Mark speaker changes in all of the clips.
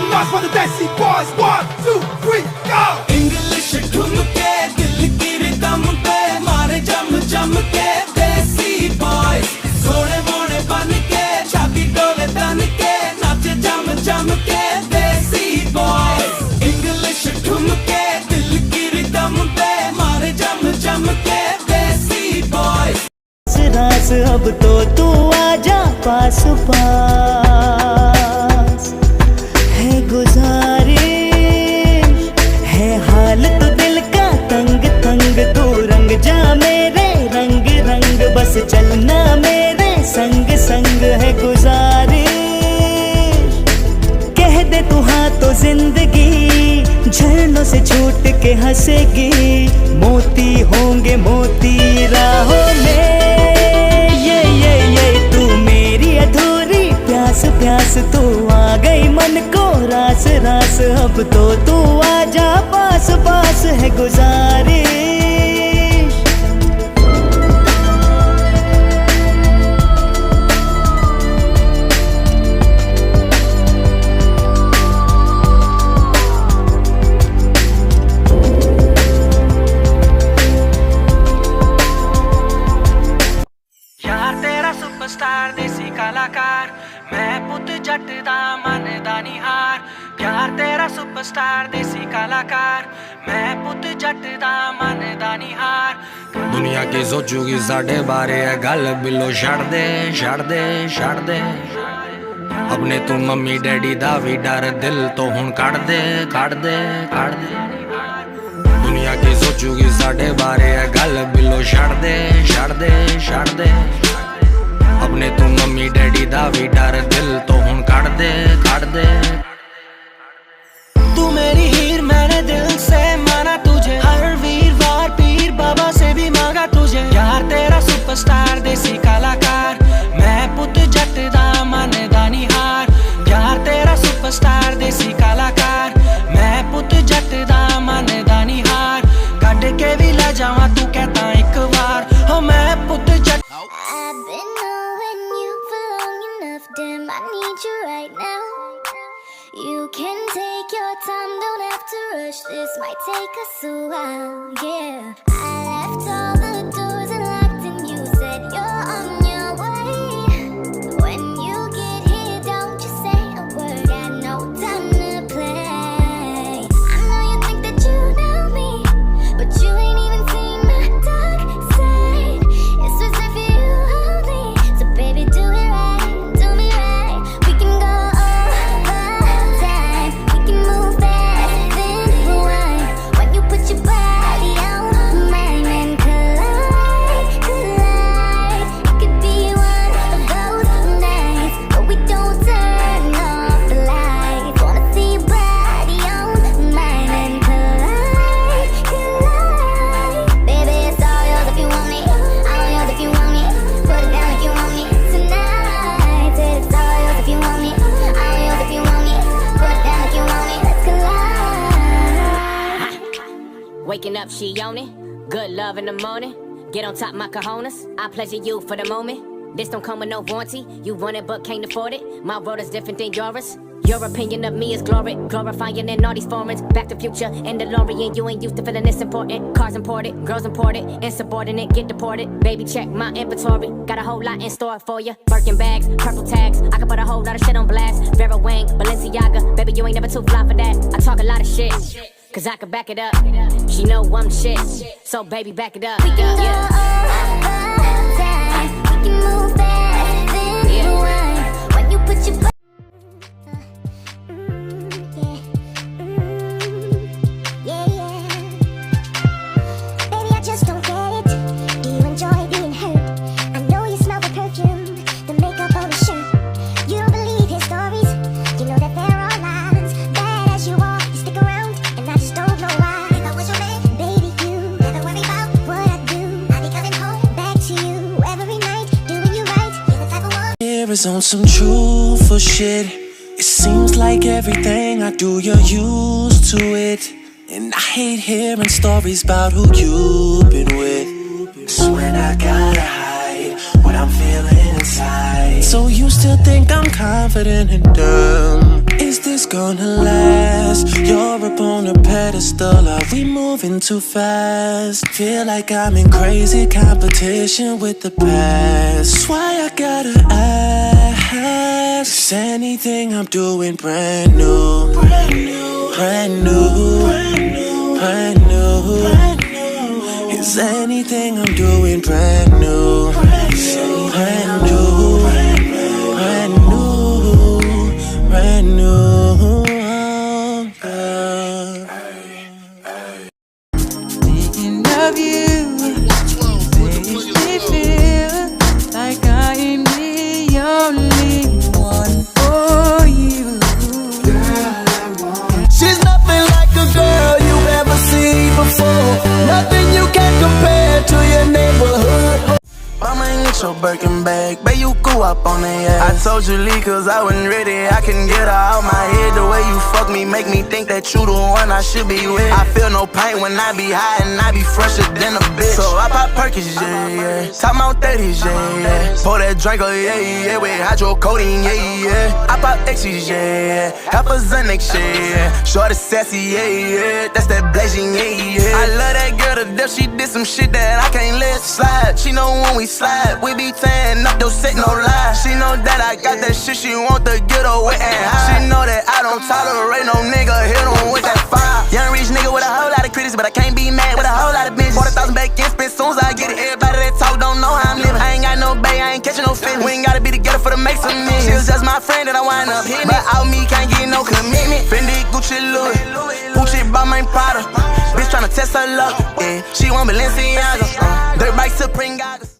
Speaker 1: One last for the Desi boys. 1, 2, 3, go.
Speaker 2: English ठुमके दिल की rhythm पे मारे जम जम के देसी boys सोने मोने बन के छाती डोले तन के नाचे जम जम के देसी boys English ठुमके दिल की रिदम पे मारे जम जम के देसी boys
Speaker 3: रास अब तो तू आजा पास पास है गुजारिश है हाल तो दिल का तंग तंग तू रंग जा मेरे रंग रंग बस चलना मेरे संग संग है गुजारिश कह दे तू हाँ तो जिंदगी झरनों से छूट के हंसेगी मोती होंगे मोती राहों में ये तू मेरी अधूरी प्यास प्यास तू आ गई मन को रास रास अब तो तू आजा पास पास है गुजारिश
Speaker 4: सुपरस्टार देसी कलाकार मैं पुत जट दा मन दा निहार प्यार तेरा सुपरस्टार देसी कलाकार मैं पुत जट दा मन दा निहार
Speaker 2: दुनिया की सोचूगी साढ़े बारे है गल बिलो छड़ दे छड़ दे छड़ दे अपने तू मम्मी डैडी दा भी डर दिल तो हुन कड़ दे कड़ दे कड़ दे दुनिया की सोचूगी साढ़े बारे है गल बिलो छड़ दे छड़ दे छड़ दे अपने तू मम्मी डैडी दा भी डर दिल तो हुन कड़ दे कड़ दे
Speaker 4: तू मेरी हीर मैंने दिल से माना तुझे हर वीरवार पीर बाबा से भी मांगा तुझे यार तेरा सुपरस्टार देसी कलाकार मैं पुत जट दा मन दा निहार यार तेरा सुपरस्टार देसी कलाकार मैं पुत जट दा मन दा निहार कट के भी ला जावा तू कहता एक बार हो मैं पुत जट
Speaker 5: Damn, I need you right now. You can take your time, don't have to rush. This might take us a while, yeah. I left all the doors unlocked and you said you're on your way. When you get here, don't you say a word, got no time to play. I know you think that you know me, but you ain't even seen my dark side. It's reserved for you only, so baby do it right.
Speaker 6: Waking up, she on it. Good love in the morning. Get on top my cojones. I pleasure you for the moment. This don't come with no warranty. You want it but can't afford it. My world is different than yours. Your opinion of me is glory, glorifying in all these foreigns. Back to future and DeLorean. You ain't used to feeling this important. Cars imported, girls imported, insubordinate, get deported. Baby, check my inventory. Got a whole lot in store for you. Birkin bags, purple tags. I can put a whole lot of shit on blast. Vera Wang, Balenciaga. Baby, you ain't never too fly for that. I talk a lot of shit, cause I can back it up. She know I'm shit, so baby, back it up.
Speaker 5: We can go all the time. We can move fast, then rewind. When you put your
Speaker 7: is on some truthful shit. It seems like everything I do, you're used to it. And I hate hearing stories about who you've been with. It's when I gotta hide what I'm feeling inside. So you still think I'm confident and dumb? is this gonna last? You're up on a pedestal, are we moving too fast? Feel like I'm in crazy competition with the past. Why I gotta ask? Is anything I'm doing brand new? Brand new, brand new, brand new, brand new. Is anything I'm doing brand new? Brand new, brand new, brand new, brand new.
Speaker 4: Thinking of you makes me feel like I am the only one for you.
Speaker 8: She's nothing like a girl you've ever seen before. Nothing you can compare to your neighborhood.
Speaker 9: Mama ain't get your Birkin bag, bet you go up on the ass. I told you leave cause I wasn't ready, I can get her out my head. The way you fuck me make me think that you the one I should be with. I feel no pain when I be high and I be fresher than a bitch. So I pop Perkins, yeah, yeah. Top Mount 30s, yeah, yeah. Pour that drink, oh yeah, yeah. With hydrocodone, yeah, yeah. I pop X's, yeah, yeah. Half a Xanax, yeah, yeah. Short is sassy, yeah, yeah. That's that Blasian, yeah, yeah. I love that girl to death, she did some shit that I can't let slide. She know when we slide, we be tearing up those set, no lie. She know that I got that shit, she want to get away and high. She know that I don't tolerate no nigga, hit on with that fire. Young rich nigga with a whole lot of critics, but I can't be mad with a whole lot of bitches. 40,000 back in spend, soon as I get it, everybody that talk don't know how I'm living. I ain't got no bay, I ain't catching no feelings. We ain't gotta be together for to make some millions. She was just my friend that I wind up hitting, but out me can't get no commitment. Fendi, Gucci, Louis, Gucci by my Prada. Bitch tryna test her luck, yeah. She want Balenciaga, dirt bike Supreme goggles.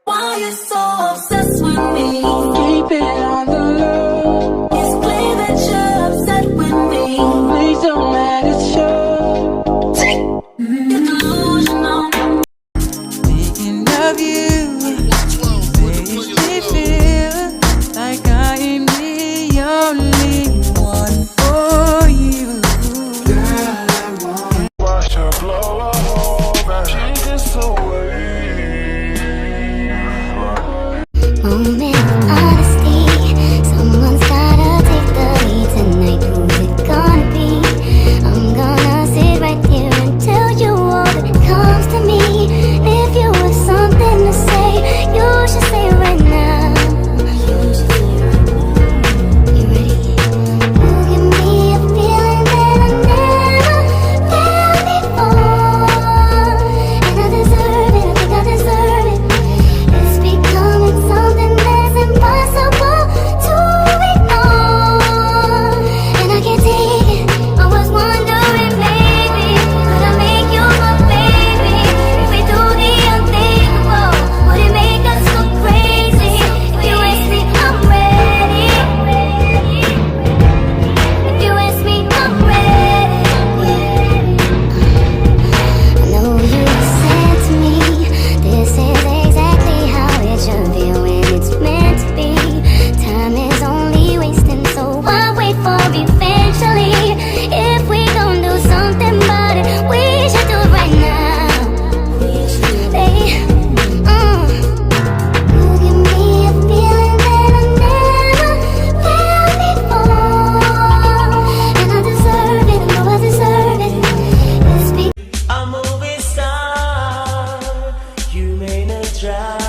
Speaker 5: Why you so obsessed with me?
Speaker 4: Keep it on the low.
Speaker 5: It's clear that you're upset with me.
Speaker 4: Please don't let it show.
Speaker 5: You're delusional.
Speaker 4: Thinking of you makes me feel like I am the only one for you.
Speaker 10: Watch her blow a hole back. Take this away.
Speaker 5: Moment of honesty. Someone's gotta take the lead tonight. Who's it gonna be? I'm gonna sit right here and tell you
Speaker 3: try.